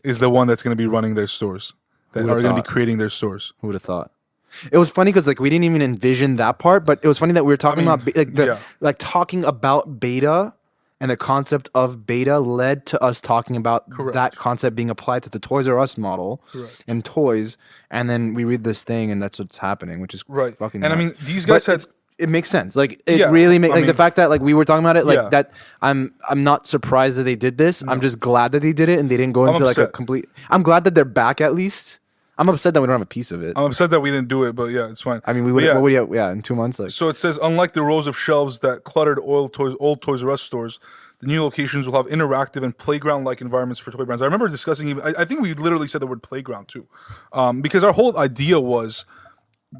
is the one that's going to be running their stores, that are going to be creating their stores. Who would have thought? It was funny because like we didn't even envision that part, but it was funny that we were talking about talking about beta. And the concept of beta led to us talking about that concept being applied to the Toys R Us model and toys. And then we read this thing, and that's what's happening, which is fucking nuts. And I mean, these guys it makes sense. Like it really makes the fact that like we were talking about it, like that. I'm not surprised that they did this. No. I'm just glad that they did it, and they didn't go into like a complete. I'm glad that they're back at least. I'm upset that we don't have a piece of it. I'm upset that we didn't do it, but yeah, it's fine. I mean, we would. What would you? Yeah, in 2 months. Like. So it says, unlike the rows of shelves that cluttered old Toys R Us stores, the new locations will have interactive and playground-like environments for toy brands. I remember discussing. I think we literally said the word playground too, because our whole idea was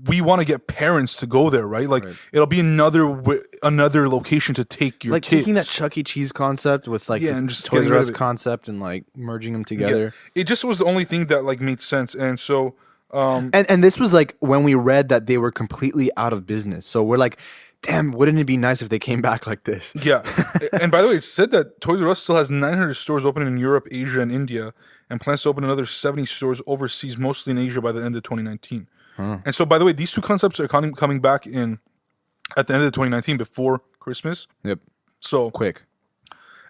we want to get parents to go there, right? Like it'll be another location to take your like kids. Taking that Chuck E. Cheese concept with like and just Toys R Us concept and like merging them together. Yeah. It just was the only thing that like made sense, and so and this was like when we read that they were completely out of business. So we're like, damn, wouldn't it be nice if they came back like this? Yeah. And by the way, it said that Toys R Us still has 900 stores open in Europe, Asia, and India, and plans to open another 70 stores overseas, mostly in Asia, by the end of 2019. And so, by the way, these 2 concepts are coming back at the end of 2019 before Christmas. Yep. So quick.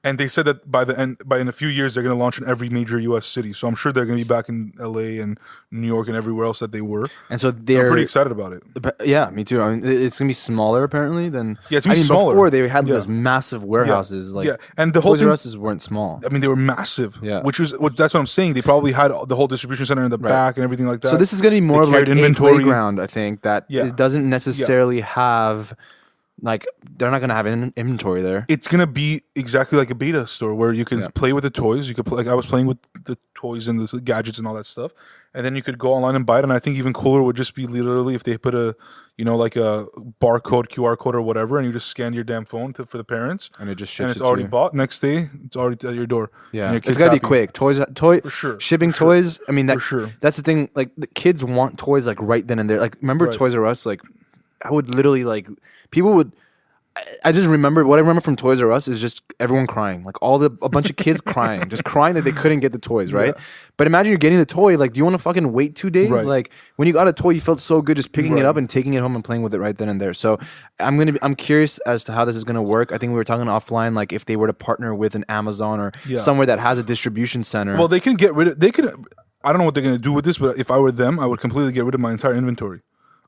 And they said that in a few years they're going to launch in every major U.S. city. So I'm sure they're going to be back in L.A. and New York and everywhere else that they were. And so I'm pretty excited about it. Yeah, me too. I mean, it's going to be smaller apparently than. Yeah, it's going to be smaller. Before they had those massive warehouses. And the whole Toys R Us weren't small. I mean, they were massive. Yeah, that's what I'm saying. They probably had the whole distribution center in the back and everything like that. So this is going to be more of like a playground, I think, that it doesn't necessarily have. Like, they're not going to have an inventory there. It's going to be exactly like a beta store where you can play with the toys. You could play, like I was playing with the toys and the gadgets and all that stuff. And then you could go online and buy it. And I think even cooler would just be literally if they put like a barcode, QR code or whatever, and you just scan your damn phone for the parents. And it just ships and it's already bought. Next day, it's already at your door. Yeah. It's got to be quick. For sure. Shipping toys. I mean, that's the thing. Like, the kids want toys like right then and there. Like, remember Toys R Us? Like, I would literally like, people would, I just remember what I remember from Toys R Us is just everyone crying, like a bunch of kids crying, just crying that they couldn't get the toys, right? Yeah. But imagine you're getting the toy, like, do you want to fucking wait 2 days? Right. Like, when you got a toy, you felt so good just picking it up and taking it home and playing with it right then and there. So I'm curious as to how this is gonna work. I think we were talking offline, like if they were to partner with an Amazon or somewhere that has a distribution center. Well, they can get rid of. They could. I don't know what they're gonna do with this, but if I were them, I would completely get rid of my entire inventory.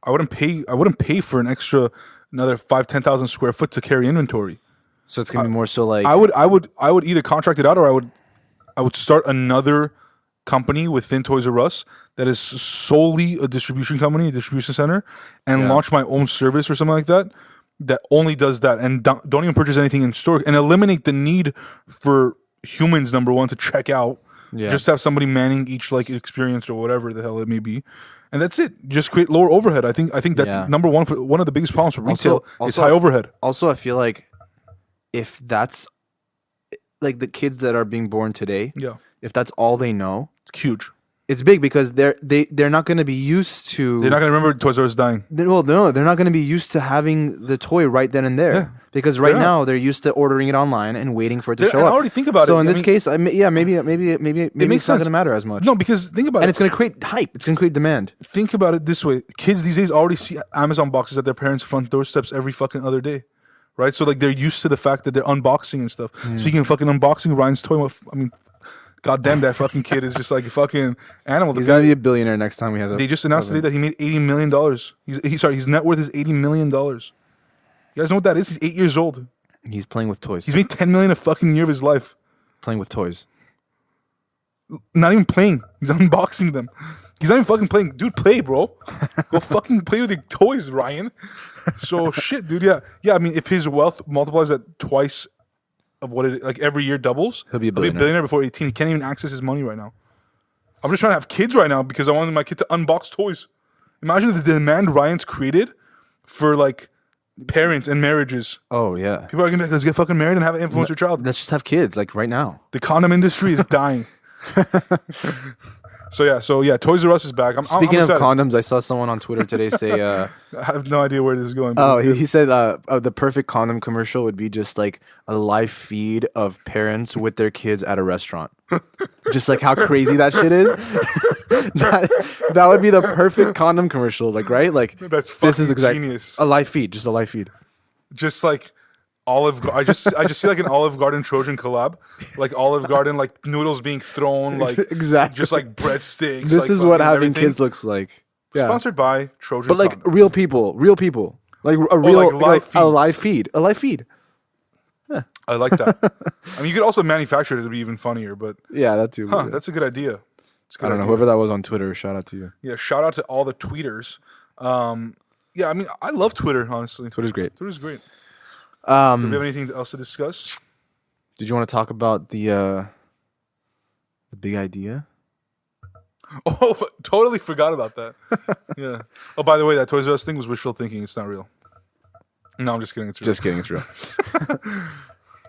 I wouldn't pay for another 5,000-10,000 square foot to carry inventory. So it's gonna be more so like I would either contract it out, or I would start another company within Toys R Us that is solely a distribution company, a distribution center, and launch my own service or something like that only does that, and don't even purchase anything in store, and eliminate the need for humans, number one, to check out. Just have somebody manning each like experience or whatever the hell it may be. And that's it. Just create lower overhead. I think that number one, for one of the biggest problems for retail is high overhead. Also, I feel like if that's like the kids that are being born today, if that's all they know, it's huge. It's big because they're not going to be used to. They're not going to remember Toys R Us dying. No, they're not going to be used to having the toy right then and there. Yeah. Because right now they're used to ordering it online and waiting for it to show up. I already think about it. So in this case, maybe it's not going to matter as much. No, because think about it. And it's going to create hype. It's going to create demand. Think about it this way. Kids these days already see Amazon boxes at their parents' front doorsteps every fucking other day. Right? So like they're used to the fact that they're unboxing and stuff. Speaking of fucking unboxing, Ryan's toy, God damn, that fucking kid is just like a fucking animal. He's going to be a billionaire next time we have They just announced today that he made $80 million. His net worth is $80 million. You guys know what that is? He's 8 years old. He's playing with toys. He's made $10 million a fucking year of his life. Playing with toys. Not even playing. He's unboxing them. He's not even fucking playing. Dude, play, bro. Go fucking play with your toys, Ryan. So, shit, dude, yeah. I mean, if his wealth multiplies at twice of what it, like every year doubles, he'll be a billionaire before 18. He can't even access his money right now. I'm just trying to have kids right now because I want my kid to unbox toys. Imagine the demand Ryan's created for, like, parents and marriages. Oh, yeah. People are going to be like, let's get fucking married and have an influencer child. Let's just have kids, like, right now. The condom industry is dying. So yeah, Toys R Us is back. Speaking of condoms, I saw someone on Twitter today say... I have no idea where this is going. He said the perfect condom commercial would be just like a live feed of parents with their kids at a restaurant. Just like how crazy that shit is. that would be the perfect condom commercial, like, right? Like, that's fucking genius. A live feed, just a live feed. Just like... I just see like an Olive Garden Trojan collab, like Olive Garden, like noodles being thrown, like exactly, just like breadsticks. This is what having kids looks like. Yeah. Sponsored by Trojan, but like real people, like a live feed. Yeah. I like that. I mean, you could also manufacture it to be even funnier, but yeah, that too. That's a good idea. I don't know, whoever that was on Twitter. Shout out to you. Yeah, shout out to all the tweeters. Yeah, I mean, I love Twitter. Honestly, Twitter's great. Do we have anything else to discuss? Did you want to talk about the big idea? Oh, totally forgot about that. Yeah. Oh, by the way, that Toys R Us thing was wishful thinking. It's not real. No, I'm just kidding. It's real. Just kidding. It's real.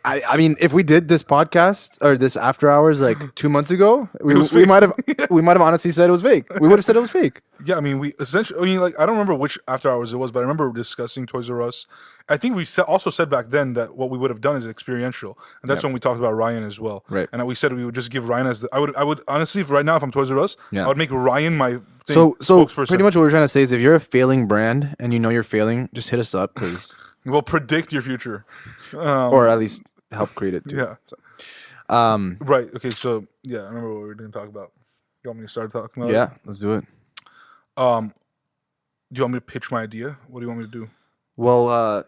I mean, if we did this podcast or this after hours like 2 months ago, we might have honestly said it was fake. We would have said it was fake. Yeah, I mean, like, I don't remember which after hours it was, but I remember discussing Toys R Us. I think we also said back then that what we would have done is experiential, and that's when we talked about Ryan as well. Right. And we said we would just give Ryan as I would honestly, if right now, if I'm Toys R Us, I would make Ryan my spokesperson. Pretty much what we're trying to say is, if you're a failing brand and you know you're failing, just hit us up because we'll predict your future, or at least help create it too. Yeah. So. Right. Okay. So yeah, I remember what we were going to talk about. You want me to start talking about it? Yeah, let's do it. Do you want me to pitch my idea? What do you want me to do? Well,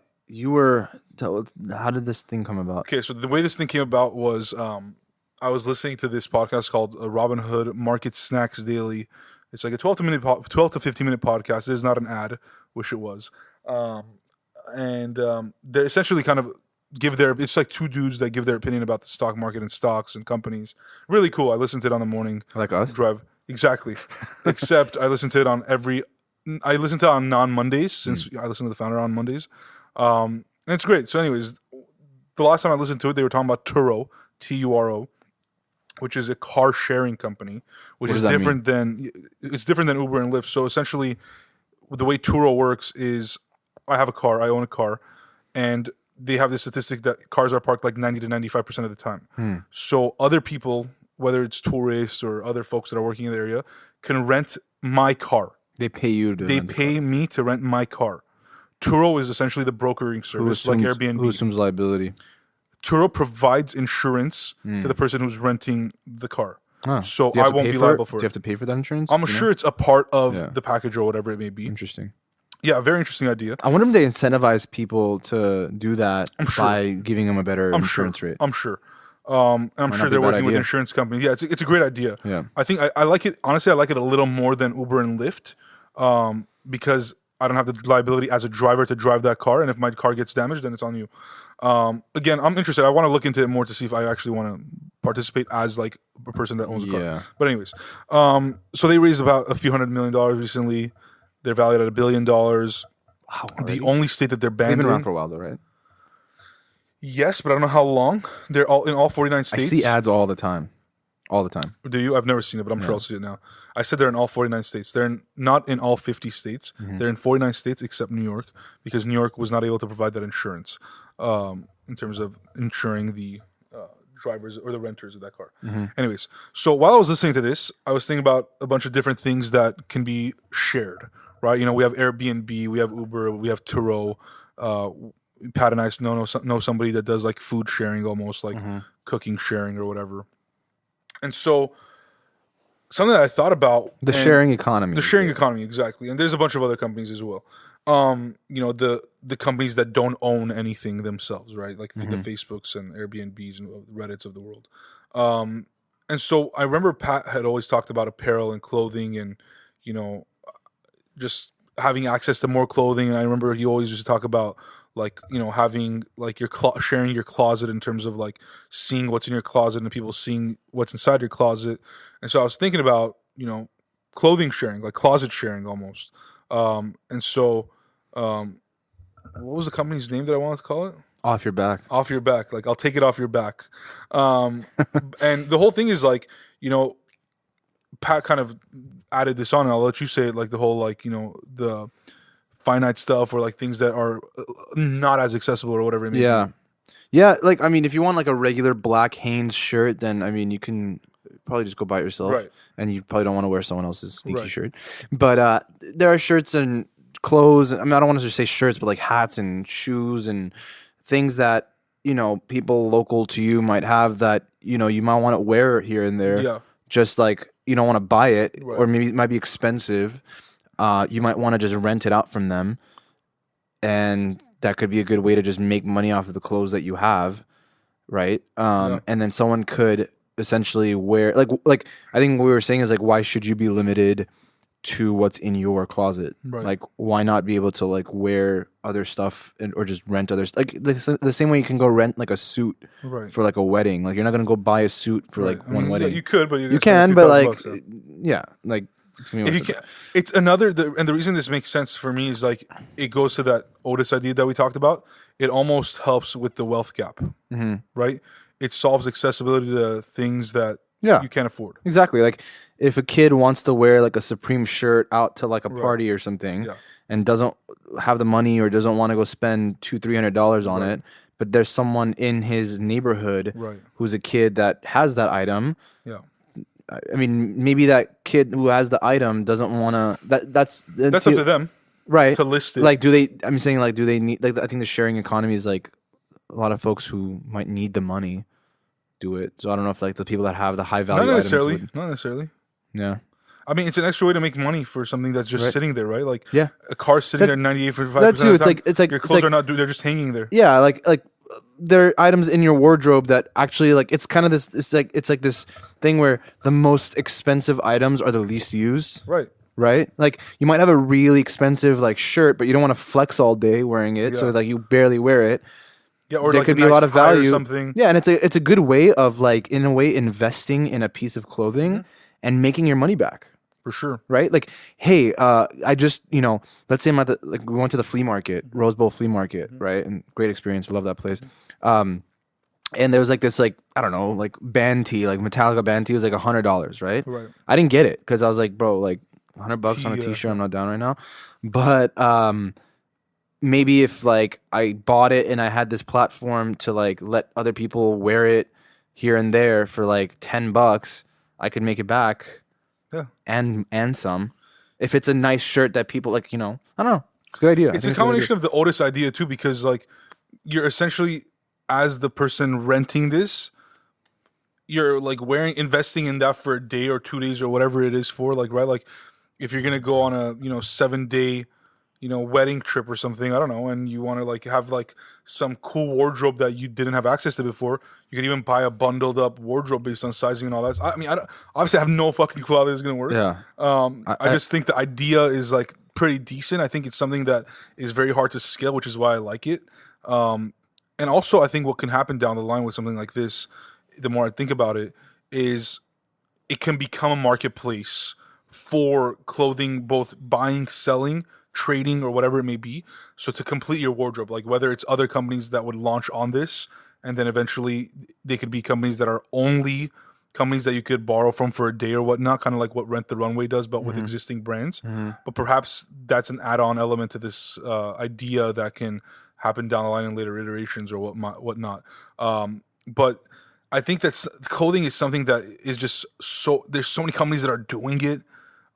how did this thing come about? Okay, so the way this thing came about was I was listening to this podcast called Robin Hood Market Snacks Daily. It's like a 12 to 15 minute podcast. It is not an ad. Wish it was. And they're essentially kind of it's like two dudes that give their opinion about the stock market and stocks and companies. Really cool. I listened to it on the morning like us drive. Exactly. Except I listened to it on non-Mondays since I listen to the founder on Mondays. And it's great. So anyways, the last time I listened to it, they were talking about Turo, Turo, which is a car sharing company, which is different than Uber and Lyft. So essentially the way Turo works is I have a car, I own a car, and they have this statistic that cars are parked like 90 to 95% of the time. So other people, whether it's tourists or other folks that are working in the area, can rent my car. They pay you to They pay me to rent my car. Turo is essentially the brokering service, like Airbnb. Who assumes liability? Turo provides insurance to the person who's renting the car. Oh. So I won't be liable for it. Do you have to pay for that insurance? I'm sure it's a part of the package or whatever it may be. Interesting. Yeah, very interesting idea. I wonder if they incentivize people to do that by giving them a better insurance rate. I'm sure. And I'm sure they're working with insurance companies. Yeah, it's a great idea. Yeah. I think I like it. Honestly, I like it a little more than Uber and Lyft because I don't have the liability as a driver to drive that car. And if my car gets damaged, then it's on you. Again, I'm interested. I want to look into it more to see if I actually want to participate as like a person that owns a car. But anyways, so they raised about a few $100 million recently. They're valued at $1 billion. Wow, the only state that they're banned in. They've been around for a while though, right? Yes, but I don't know how long. They're all in all 49 states. I see ads all the time. All the time. Do you? I've never seen it, but I'm sure I'll see it now. I said they're in all 49 states. They're not in all 50 states. They're in 49 states except New York because New York was not able to provide that insurance in terms of insuring the drivers or the renters of that car. Anyways, so while I was listening to this, I was thinking about a bunch of different things that can be shared, right? You know, we have Airbnb, we have Uber, we have Turo. Pat and I know somebody that does like food sharing, almost like cooking sharing or whatever. And so something that I thought about the sharing economy. The sharing economy, exactly. And there's a bunch of other companies as well. You know, the companies that don't own anything themselves, right? Like the Facebooks and Airbnbs and Reddits of the world. And so I remember Pat had always talked about apparel and clothing and, you know, just having access to more clothing. And I remember he always used to talk about like, you know, having like your sharing your closet in terms of like seeing what's in your closet and people seeing what's inside your closet. And so I was thinking about, you know, clothing sharing, like closet sharing almost. And so, what was the company's name that I wanted to call it? Off Your Back. Off Your Back. Like, I'll take it off your back. And the whole thing is like, you know, Pat kind of added this on, and I'll let you say it, like the whole, like, you know, the finite stuff or like things that are not as accessible or whatever it may be. Yeah, like, I mean, if you want like a regular black Hanes shirt, then, I mean, you can probably just go buy it yourself. Right. And you probably don't want to wear someone else's sneaky shirt. But there are shirts and clothes. I mean, I don't want to just say shirts, but like hats and shoes and things that, you know, people local to you might have that, you know, you might want to wear here and there. Yeah. Just like you don't want to buy it, or maybe it might be expensive. You might want to just rent it out from them. And that could be a good way to just make money off of the clothes that you have. Right. And then someone could essentially wear, like I think what we were saying is like, why should you be limited to what's in your closet? Right. Like, why not be able to like wear other stuff or just rent other stuff? Like the same way you can go rent like a suit for like a wedding. Like, you're not gonna go buy a suit for like one wedding. Yeah, you could, but you can, but like, bucks, like. If you can, it's another, and the reason this makes sense for me is like it goes to that Otis idea that we talked about. It almost helps with the wealth gap, right? It solves accessibility to things that you can't afford. Exactly. Like if a kid wants to wear like a Supreme shirt out to like a party or something, and doesn't have the money or doesn't want to go spend $200-300 on it, but there's someone in his neighborhood who's a kid that has that item. Yeah. I mean, maybe that kid who has the item doesn't want to. That's up to them, right? To list it. Like, do they? I'm saying, like, do they need? Like, I think the sharing economy is like a lot of folks who might need the money do it. So I don't know if like the people that have the high value not items necessarily. Yeah. I mean, it's an extra way to make money for something that's just sitting there, right? Like, a car sitting there 98.5%. That too. It's like your clothes are not. They're just hanging there. Yeah, like there are items in your wardrobe that actually like it's kind of this. It's like this thing where the most expensive items are the least used. Right. Like you might have a really expensive like shirt, but you don't want to flex all day wearing it, so like you barely wear it. Yeah, or there like could be a lot of value. Or something. Yeah, and it's a good way of like in a way investing in a piece of clothing and making your money back. For sure. Right? Like, hey, I just, you know, let's say we went to the flea market, Rose Bowl flea market, right? And great experience. Love that place. And there was like this, like, I don't know, like band tee, like Metallica band tee was like $100, right? Right. I didn't get it because I was like, bro, like $100 on a t-shirt, I'm not down right now. But maybe if like I bought it and I had this platform to like let other people wear it here and there for like $10, I could make it back. Yeah. And some. If it's a nice shirt that people like, I don't know. It's a good idea. It's a combination of the Otis idea too, because like you're essentially, as the person renting this, you're like investing in that for a day or 2 days or whatever it is for, like, right? Like if you're gonna go on a 7-day wedding trip or something, I don't know, and you want to like have like some cool wardrobe that you didn't have access to before, you could even buy a bundled up wardrobe based on sizing and all that. I mean, obviously I have no fucking clue how this is gonna work. Yeah. I just think the idea is like pretty decent. I think it's something that is very hard to scale, which is why I like it. And also I think what can happen down the line with something like this, the more I think about it, is it can become a marketplace for clothing, both buying, selling, trading, or whatever it may be. So to complete your wardrobe, like whether it's other companies that would launch on this, and then eventually they could be companies that are only companies that you could borrow from for a day or whatnot, kind of like what Rent the Runway does, but with existing brands. But perhaps that's an add-on element to this idea that can happen down the line in later iterations or whatnot. But I think that clothing is something that is just there's so many companies that are doing it.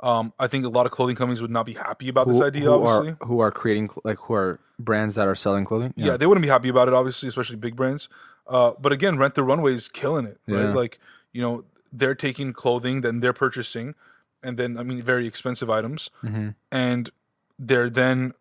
I think a lot of clothing companies would not be happy about this idea, obviously. Who are creating, who are brands that are selling clothing? Yeah, they wouldn't be happy about it, obviously, especially big brands. But again, Rent the Runway is killing it, right? Yeah. Like, they're taking clothing, then they're purchasing, and then, I mean, very expensive items, and they're then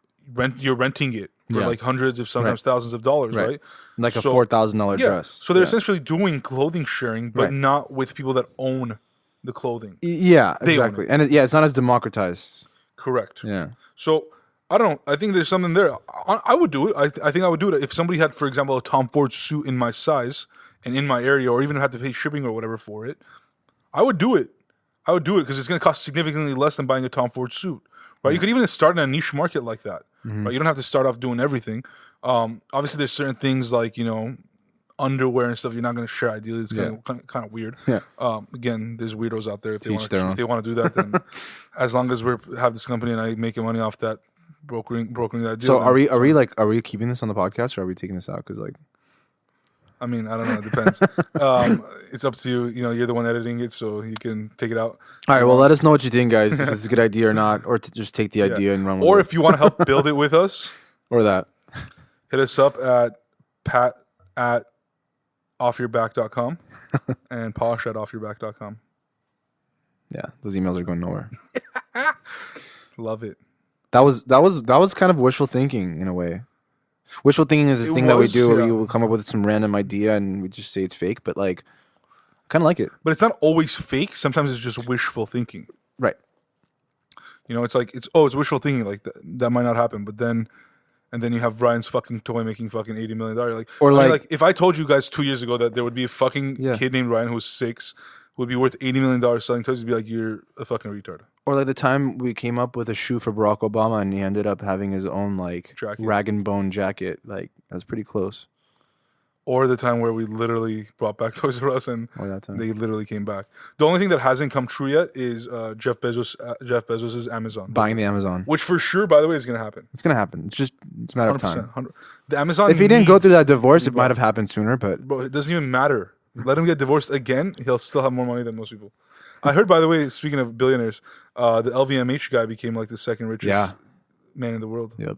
you're renting it for like hundreds of sometimes thousands of dollars, right? Like a $4,000 dress. So they're essentially doing clothing sharing, but not with people that own the clothing. Yeah, exactly. And it's not as democratized. Correct. Yeah. So I don't know. I think there's something there. I would do it. I think I would do it if somebody had, for example, a Tom Ford suit in my size and in my area, or even had to pay shipping or whatever for it. I would do it. I would do it because it's going to cost significantly less than buying a Tom Ford suit. Right? You could even start in a niche market like that. Right? You don't have to start off doing everything. Obviously, there's certain things like underwear and stuff you're not going to share. Ideally, it's kind of weird. Yeah. Again, there's weirdos out there. If they want to do that, then as long as we have this company and I making money off that brokering that deal. So are we keeping this on the podcast, or are we taking this out? Because I mean, I don't know. It depends. It's up to you. You're the one editing it, so you can take it out. All right. Well, let us know what you think, guys. If it's a good idea or not, or to just take the idea and run with it. Or if you want to help build it with us, or that, hit us up at pat@offyourback.com and posh@offyourback.com. Yeah, those emails are going nowhere. Love it. That was kind of wishful thinking in a way. Wishful thinking is this thing that we do where we will come up with some random idea and we just say it's fake, but like, kind of like it. But it's not always fake. Sometimes it's just wishful thinking. Right. It's like it's wishful thinking. Like that might not happen, but then. And then you have Ryan's fucking toy making fucking $80 million. Like if I told you guys 2 years ago that there would be a fucking kid named Ryan who's 6 who would be worth $80 million selling toys, you'd be like, you're a fucking retard. Or like the time we came up with a shoe for Barack Obama and he ended up having his own like rag and bone jacket. Like that was pretty close. Or the time where we literally brought back Toys R Us and they literally came back. The only thing that hasn't come true yet is Jeff Bezos' Amazon. Buying the Amazon. Which for sure, by the way, is going to happen. It's going to happen. It's a matter of time. 100%. The Amazon. If he didn't go through that divorce, it might have happened sooner, but... Bro, it doesn't even matter. Let him get divorced again, he'll still have more money than most people. I heard, by the way, speaking of billionaires, the LVMH guy became like the second richest man in the world. Yep.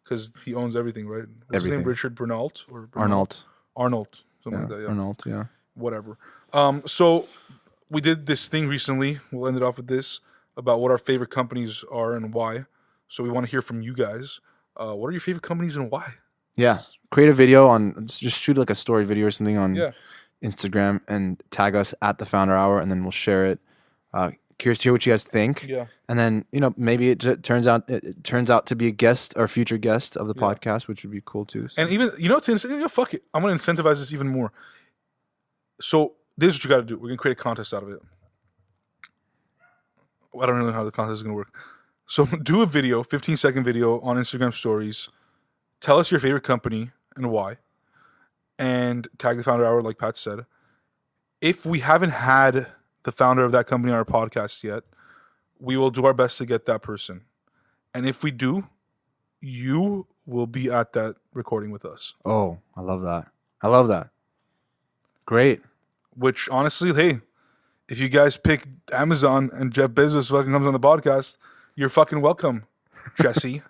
Because he owns everything, right? What's his name? Richard Bernalt? Or Arnold. Something like that, yeah. Arnold, yeah. Whatever. So we did this thing recently. We'll end it off with this about what our favorite companies are and why. So we want to hear from you guys. What are your favorite companies and why? Yeah. Create a video just shoot like a story video or something on Instagram and tag us at the Founder Hour, and then we'll share it. Curious to hear what you guys think. Yeah. And then, maybe it turns out to be a guest or future guest of the podcast, which would be cool too. So. And even, fuck it. I'm going to incentivize this even more. So this is what you got to do. We're going to create a contest out of it. I don't really know how the contest is going to work. So do a video, 15-second video on Instagram stories. Tell us your favorite company and why. And tag the Founder Hour like Pat said. If we haven't had the founder of that company on our podcast yet, we will do our best to get that person. And if we do, you will be at that recording with us. Oh, I love that. I love that. Great. Which, honestly, hey, if you guys pick Amazon and Jeff Bezos fucking comes on the podcast, you're fucking welcome, Jesse.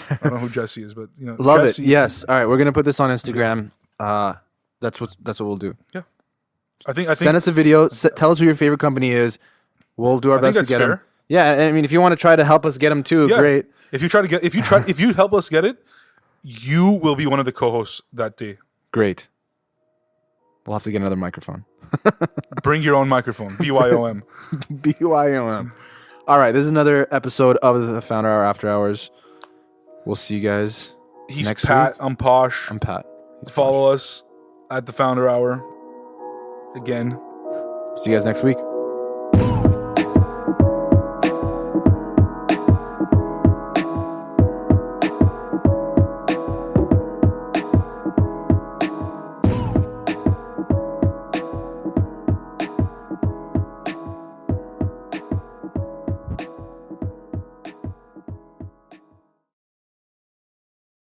I don't know who Jesse is, but you know, love Jesse. it. Yes. All right, we're gonna put this on Instagram. That's what we'll do. Yeah. I think send us a video. Tell us who your favorite company is. We'll do our best to get them. Yeah, I mean, if you want to try to help us get them too, great. If you help us get it, you will be one of the co-hosts that day. Great. We'll have to get another microphone. Bring your own microphone. BYOM. BYOM. All right, this is another episode of the Founder Hour After Hours. We'll see you guys next Pat. week. I'm Posh. I'm Pat. Follow us at the Founder Hour. Again. See you guys next week.